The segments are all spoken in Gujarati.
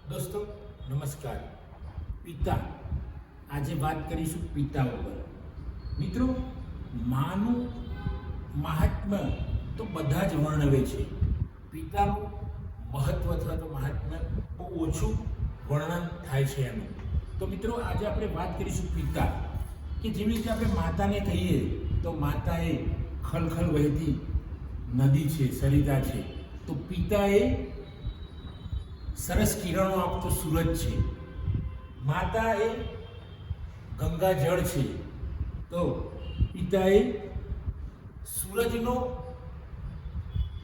દોસ્તો નમસ્કાર. પિતા, આજે વાત કરીશું પિતા ઉપર. મિત્રો, માનું મહાત્મ્ય તો બધા જ વર્ણવે છે. પિતાનું મહત્વ અથવા તો મહાત્મ્ય બહુ ઓછું વર્ણન થાય છે એનું. તો મિત્રો, આજે આપણે વાત કરીશું પિતા, કે જેવી રીતે આપણે માતાને કહીએ તો માતા એ ખલખલ વહેતી નદી છે, સરિતા છે. તો પિતા એ સરસ કિરણો આપતો સૂરજ છે. માતા એ ગંગા જળ છે. તો પિતા એ સૂરજનો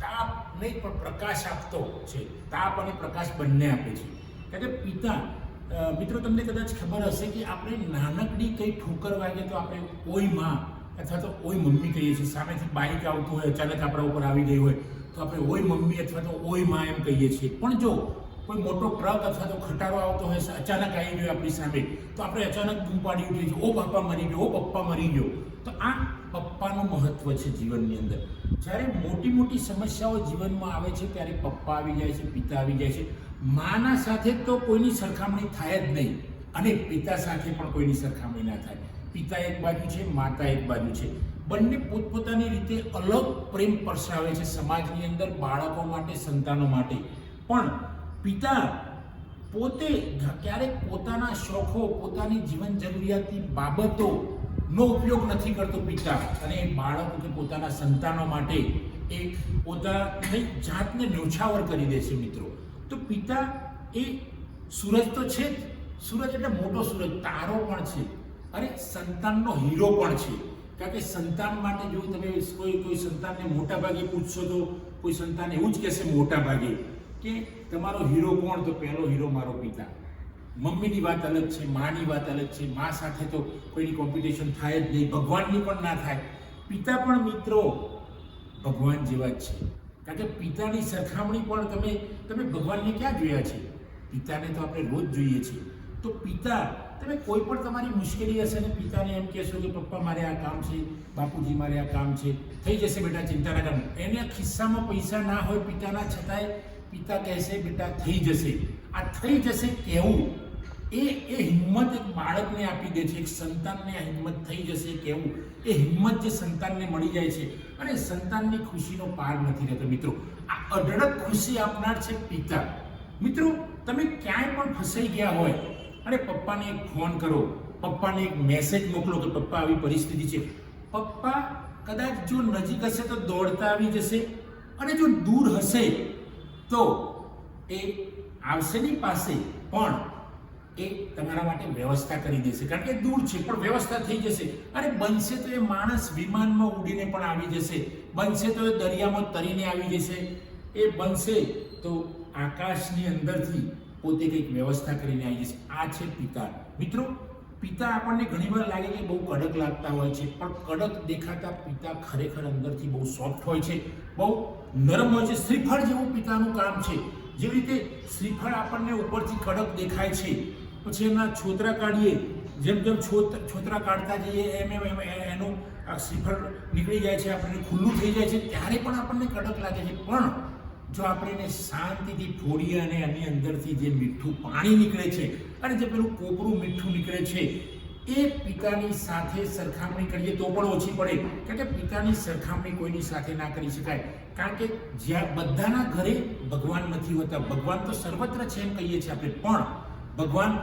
તાપ નહીં પણ પ્રકાશ આપતો છે. તાપ અને પ્રકાશ બંને આપે છે. કારણ કે પિતા, મિત્રો, તમને કદાચ ખબર હશે કે આપણે નાનકડી કંઈ ઠોકર વાગે તો આપણે ઓય માં અથવા તો ઓય મમ્મી કહીએ છીએ. સામેથી બાઇક આવતું હોય, અચાનક આપણા ઉપર આવી ગઈ હોય તો આપણે ઓય મમ્મી અથવા તો ઓય માં એમ કહીએ છીએ. પણ જો કોઈ મોટો ટ્રક અથવા તો ખટારો આવતો હોય, અચાનક આવી ગયો આપણી સામે, તો આપણે અચાનક બૂમ પાડી ઉઠીએ છીએ, ઓ બાપા મરી ગયો, ઓ પપ્પા મરી ગયો. તો આ પપ્પાનું મહત્વ છે જીવનની અંદર. જ્યારે મોટી મોટી સમસ્યાઓ જીવનમાં આવે છે ત્યારે પપ્પા આવી જાય છે, પિતા આવી જાય છે. માના સાથે તો કોઈની સરખામણી થાય જ નહીં, અને પિતા સાથે પણ કોઈની સરખામણી ના થાય. પિતા એક બાજુ છે, માતા એક બાજુ છે. બંને પોતપોતાની રીતે અલગ પ્રેમ પરસાવે છે સમાજની અંદર, બાળકો માટે, સંતાનો માટે. પણ પિતા પોતે ક્યારેક પોતાના શોખો, પોતાની જીવન જરૂરિયાતની બાબતોનો ઉપયોગ નથી કરતો પિતા, અને એ બાળકો કે પોતાના સંતાનો માટે એ પોતાની જાતને ન્યોછાવર કરી દે છે. મિત્રો, તો પિતા એ સૂરજ તો છે જ. સૂરજ એટલે મોટો સૂરજ, તારો પણ છે, અને સંતાનનો હીરો પણ છે. કારણ કે સંતાન માટે જો તમે કોઈ સંતાનને મોટા ભાગે પૂછશો તો કોઈ સંતાન એવું જ કહેશે મોટા ભાગે કે તમારો હીરો કોણ? તો પહેલો હીરો મારો પિતા. મમ્મીની વાત અલગ છે, માની વાત અલગ છે. મા સાથે તો કોઈની કોમ્પિટિશન થાય જ નહીં, ભગવાનની પણ ના થાય. પિતા પણ, મિત્રો, ભગવાન જેવા જ છે. કારણ કે પિતાની સરખામણી પણ તમે ભગવાનને ક્યાં જોયા છે? પિતાને તો આપણે રોજ જોઈએ છીએ. તો પિતા, તમે કોઈ પણ તમારી મુશ્કેલી હશે ને પિતાને એમ કહેશો કે પપ્પા મારે આ કામ છે, બાપુજી મારે આ કામ છે, થઈ જશે બેટા, ચિંતા ના કર. એને ખિસ્સામાં પૈસા ના હોય પિતાના, છતાંય પિતા કહેશે બેટા થઈ જશે. આ થઈ જશે કહેવું, એ હિંમત એક બાળકને આપી દે છે, એક સંતાનને આ હિંમત થઈ જશે કહેવું, એ હિંમત જે સંતાનને મળી જાય છે, અને સંતાનની ખુશીનો પાર નથી રહેતો. મિત્રો, આ અઢળક ખુશી આપનાર છે પિતા. મિત્રો, તમે ક્યાંય પણ ફસાઈ ગયા હોય અને પપ્પાને એક ફોન કરો, પપ્પાને એક મેસેજ મોકલો કે પપ્પા આવી પરિસ્થિતિ છે. પપ્પા કદાચ જો નજીક હશે તો દોડતા આવી જશે, અને જો દૂર હશે તો એ આવશે નહીં પાસે, પણ એ તમારા માટે વ્યવસ્થા કરી દેશે. કારણ કે દૂર છે પણ વ્યવસ્થા થઈ જશે. અને બનશે તો એ માણસ વિમાનમાં ઉડીને પણ આવી જશે, બનશે તો એ દરિયામાં તરીને આવી જશે, એ બનશે તો આકાશની અંદરથી પોતે કંઈક વ્યવસ્થા કરીને આવી જશે. આ છે પિતા. મિત્રો, પિતા આપણને ઘણીવાર લાગે કે બહુ કડક લાગતા હોય છે, પણ કડક દેખાતા પિતા ખરેખર અંદરથી બહુ સોફ્ટ હોય છે, બહુ નરમ હોય છે. શ્રીફળ જેવું પિતાનું કામ છે. જેવી રીતે શ્રીફળ આપણને ઉપરથી કડક દેખાય છે, પછી એમના છોતરા કાઢીએ, જેમ જેમ છોતરા કાઢતા જઈએ એમ એમ એનું શ્રીફળ નીકળી જાય છે, આપણને ખુલ્લું થઈ જાય છે, ત્યારે પણ આપણને કડક લાગે છે. પણ જો આપણે એને શાંતિથી ફોડીએ અને એની અંદરથી જે મીઠું પાણી નીકળે છે, અને જે પેલું કોપરું મીઠું નીકળે છે, એ પિતાની સાથે સરખામણી કરીએ તો પણ ઓછી પડે. કારણ કે પિતાની સરખામણી કોઈની સાથે ના કરી શકાય. કારણ કે જ્યાં બધાના ઘરે ભગવાન નથી હોતા. ભગવાન તો સર્વત્ર છે એમ કહીએ છીએ આપણે, પણ ભગવાન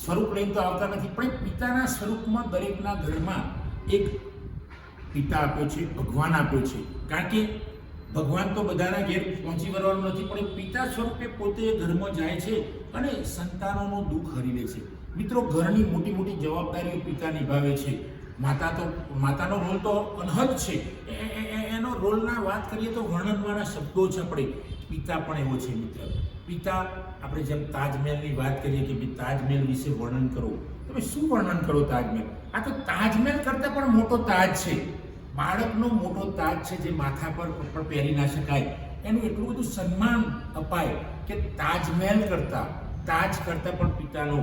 સ્વરૂપ લઈને તો આવતા નથી. પણ પિતાના સ્વરૂપમાં દરેકના ઘરમાં એક પિતા આપ્યો છે, ભગવાન આપ્યો છે. કારણ કે ભગવાન તો બધાના ઘેર પહોંચી વળવાનું નથી, પણ એ પિતા સ્વરૂપે પોતે ઘરમાં જાય છે અને સંતાનોનું દુઃખ હરી લે છે. મિત્રો, ઘરની મોટી મોટી જવાબદારીઓ પિતા નિભાવે છે. માતાનો રોલ તો અનહદ છે. એનો રોલના વાત કરીએ તો વર્ણનવાળા શબ્દો છે. આપણે પિતા પણ એવો છે. મિત્ર, પિતા, આપણે જેમ તાજમહેલની વાત કરીએ કે ભાઈ તાજમહેલ વિશે વર્ણન કરો, તમે શું વર્ણન કરો તાજમહેલ? આ તો તાજમહેલ કરતાં પણ મોટો તાજ છે. બાળકનો મોટો તાજ છે જે માથા પર પણ પહેરી ના શકાય. એનું એટલું બધું સન્માન અપાય કે તાજ કરતાં પણ પિતાનો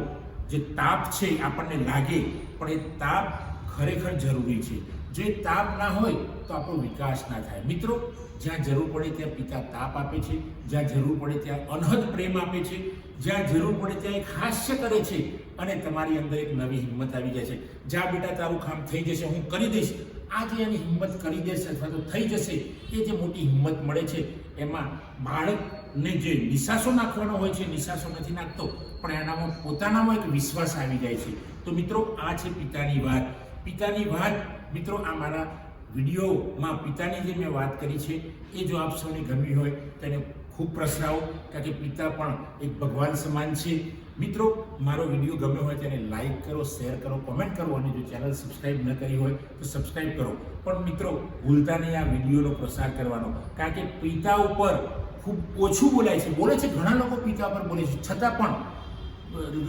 જે તાપ છે આપણને લાગે, પણ એ તાપ ખરેખર જરૂરી છે. જો એ તાપ ના હોય તો આપણો વિકાસ ના થાય. મિત્રો, જ્યાં જરૂર પડે ત્યાં પિતા તાપ આપે છે, જ્યાં જરૂર પડે ત્યાં અનહદ પ્રેમ આપે છે, જ્યાં જરૂર પડે ત્યાં એક હાસ્ય કરે છે અને તમારી અંદર એક નવી હિંમત આવી જાય છે. જા બેટા તારું કામ થઈ જશે, હું કરી દઈશ. આ જે એની હિંમત કરી દેશે અથવા તો થઈ જશે, એ જે મોટી હિંમત મળે છે, એમાં બાળકને જે નિશાસો નાખવાનો હોય છે, નિશાસો નથી નાખતો, પણ એનામાં પોતાનામાં એક વિશ્વાસ આવી જાય છે. તો મિત્રો, આ છે પિતાની વાત. પિતાની વાત મિત્રો, આ મારા વિડીયોમાં પિતાની જે મેં વાત કરી છે, એ જો આપ સૌને ગમી હોય તેને ખૂબ પ્રસરાવો, કારણ કે પિતા પણ એક ભગવાન સમાન છે. મિત્રો, મારો વિડીયો ગમ્યો હોય તેને લાઈક કરો, શેર કરો, કોમેન્ટ કરો અને જો ચેનલ સબસ્ક્રાઈબ ન કરી હોય તો સબસ્ક્રાઈબ કરો. પણ મિત્રો, ભૂલતા નહીં આ વિડીયોનો પ્રસાર કરવાનો, કારણ કે પિતા ઉપર ખૂબ ઓછું બોલાય છે. બોલે છે ઘણા લોકો પિતા પર બોલે છે, છતાં પણ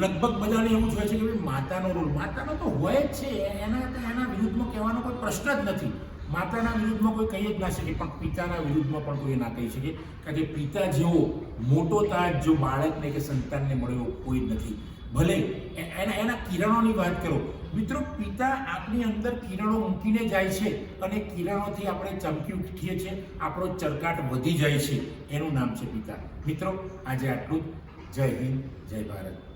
લગભગ બધાને એવું જ હોય છે કે ભાઈ માતાનો રોલ, માતાનો તો હોય જ છે, એના વિરુદ્ધમાં કહેવાનો કોઈ પ્રશ્ન જ નથી. માતાના વિરુદ્ધમાં કોઈ કહી જ ના શકે, પણ પિતાના વિરુદ્ધમાં પણ કોઈ ના કહી શકે, કારણ કે પિતા જેવો મોટો તાજ જો બાળકને કે સંતાનને મળ્યો કોઈ નથી. ભલે એના કિરણોની વાત કરો મિત્રો, પિતા આપણી અંદર કિરણો મૂકીને જાય છે અને કિરણોથી આપણે ચમકી ઉઠીએ છીએ, આપણો ચરકાટ વધી જાય છે. એનું નામ છે પિતા. મિત્રો, આજે આટલું જ. જય હિન્દ, જય ભારત.